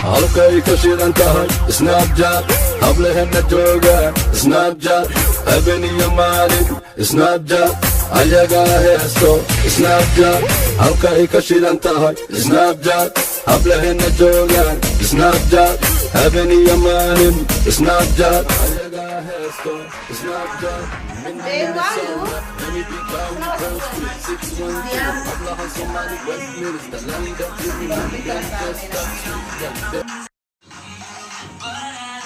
halkay ka shidan tahay snapchat hablehena joogaan snapchat habeen iyo maalin snapchat ayagaa heesto snapchat halkay ka shidan tahay snapchat hablehena joogaan snapchat habeen iyo maalin snapchat ayagaa heesto snapchat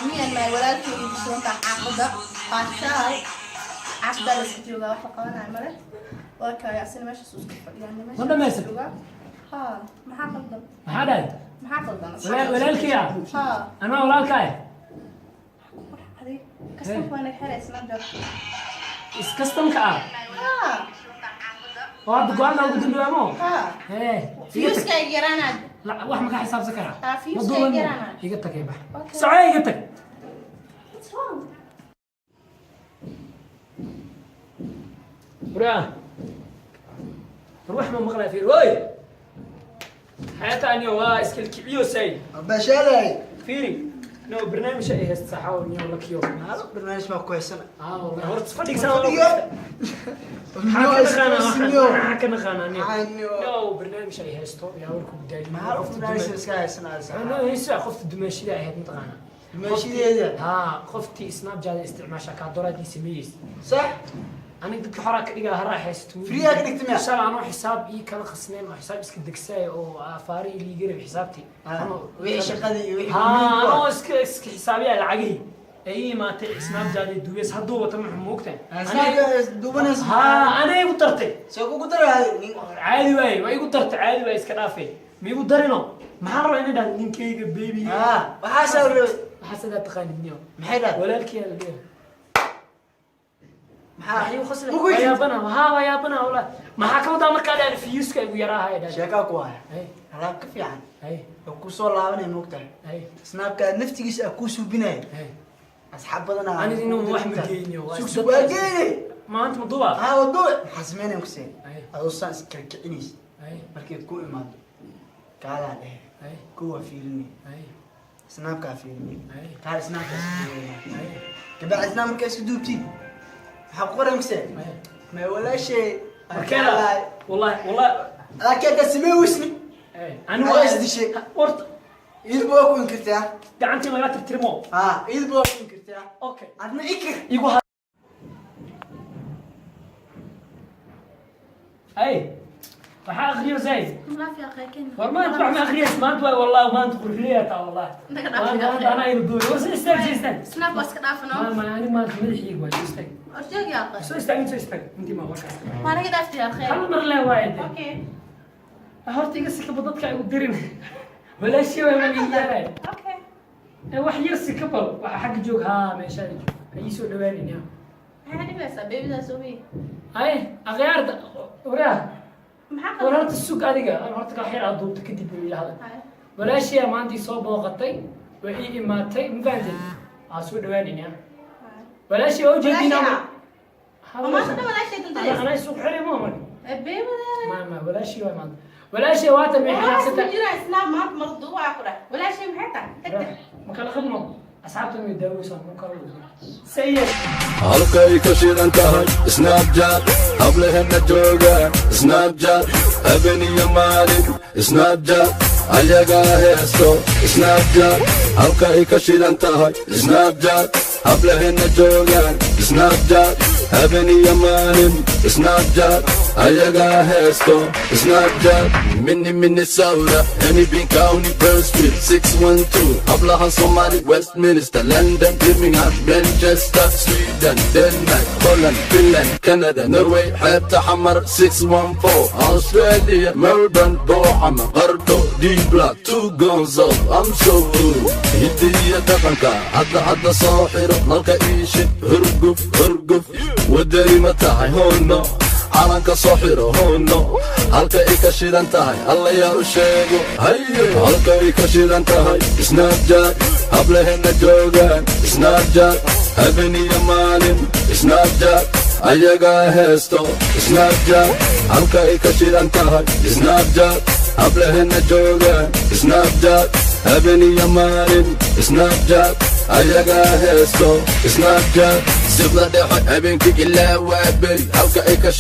Me and my walaalkii bishoonka xaafada qaashaay cabda la isku joogaa waxa qabanaya male waa kaya asina meesha soo fadhiyaan meesha wada meesha ha maxaa qaldan maxaa dhahay walaalkii ha ana walaalkay kastan baan xeray snapchat kastamka ha waa go'aan ugu dambeeymo ha fiyuska yarana wax ma ka xisaabsan kara fiyuska yarana iga tagay bax socay iga tag برا روح ما مغلى في روي حياتي أنا واسكل كبيو ساي بشالي فيري نو برنامج أيه الصحة ونيو لك يوم هذا برنامج ما كويس أنا والله هرت صفديك سنة حكنا خانا نو برنامج أيه استو يا وركم دايما ما عرفت برنامج سكاي سنة أنا هسه خفت الدمشي ده هي متقانا المشي ده ها خفتي سناب جاد استعمال شكادورات دي سميس صح أنا قلت حراك دقيقة هراي حسيتو فريا قلت تمام شال أنا حساب إيه كان خصنين وحساب اسك دكساي أو أفاري اللي يقرب حسابتي أنا ويش قدي ويش أنا اسك حسابي على عقلي أي ما سناب جاد دوبيس هدو وتم حموكتين أنا دوبنا أنا يقدرتي سو قدر عادي واي ما يقدرت عادي واي اسكنافي ما يقدرينه ما حرر إني ده نكيك بيبي وحاسة تقاني اليوم محيدا ولكن يا maxay u khasla ya bana wala maxaa ka wada markaa aan fiyuska ugu yaraahay sheeka ku ah alaab ka fiican ku soo laabanay moogtahay snapka naftigiisa ku suubinay asxaab badan aan inuu wax ma geeyno waa geeyay maanta maduba wado xasmeenay ku seen adoo saan iska kicinis markii ku imaado kaala kuwa fiilmi snapka fiilmi kaala snapka kabacdi snapka isku duubtid حقورة مسين ما ولا شيء والله لكن قسمي واسمي أنا وايش دي شيء ورط يدبوا أكون كرتها دعنتي ما قاتل ترمو يدبوا أكون كرتها أوكي أنا إكر يقول أي راح أغريه زي ما في أخي كنا والله أنت ما أغريه ما أنت والله ما أنت غريه والله أنا يردوني بس استنى سناب بس كدافنا ما أنا ما ملحي يقول استنى أرجوك يا أخي سو استنى أنت ما وقعت ما أنا كدافت يا أخي خلنا نغلى وايد أوكي هرتي قصك بدك يودرين ولا شيء ولا من يجي أوكي واحد يرسي كبر حق جوك ها ما يشارك أي سوء دواني يا هذه بس بيبي ده سوي أي أغير وراه محقق ورات السوق هذيك أنا هرتك الحين أضوب تكذب بالله هذا ولا شيء ما عندي صوب وغطي وإيه ما تي مفانتي أسوء دواني يا ولا شيء وجه دينا ما شفنا ولا شيء تنتهي أنا يسوق حري ما بيبي ده ما ولا شيء ما ولا شيء واتم من حسيت جرا اسلام ما مرضوا عقره ولا شيء محتاج ما كان خدمه أصحابهم يدوسون مو كانوا سيء halkay ka shidan tahay snapchat hablehena joogaan snapchat habeen iyo maalin snapchat ayagaa heesto snapchat halkay ka shidan tahay snapchat hablehena joogaan snapchat habeen iyo maalin snapchat ayagaa heesto snapchat Minnesota Hennepin County Burnsville 612 hablahan Somali Westminster London Birmingham Manchester Sweden Denmark Holland Finland Canada Norway حتى حمر 614 Australia Melbourne بوحمة غربو دي بلاك 2 guns up I'm so good هدية دقنكا حتى صاحر نلقى إيشي هرقف وداري متاعي هونو calanka soo xiro hoono halka ay ka shidan tahay alla yaa u sheego haye halka ay ka shidan tahay snapchat hablehena joogaan snapchat habeen iyo maalin snapchat ayagaa heesto snapchat halka ay ka shidan tahay snapchat hablaheenna joogaan snapchat habeniya maalin snapchat ayagaa heesto snapchat sibla dhexe habeenkii ilaa waa beri halka ay ka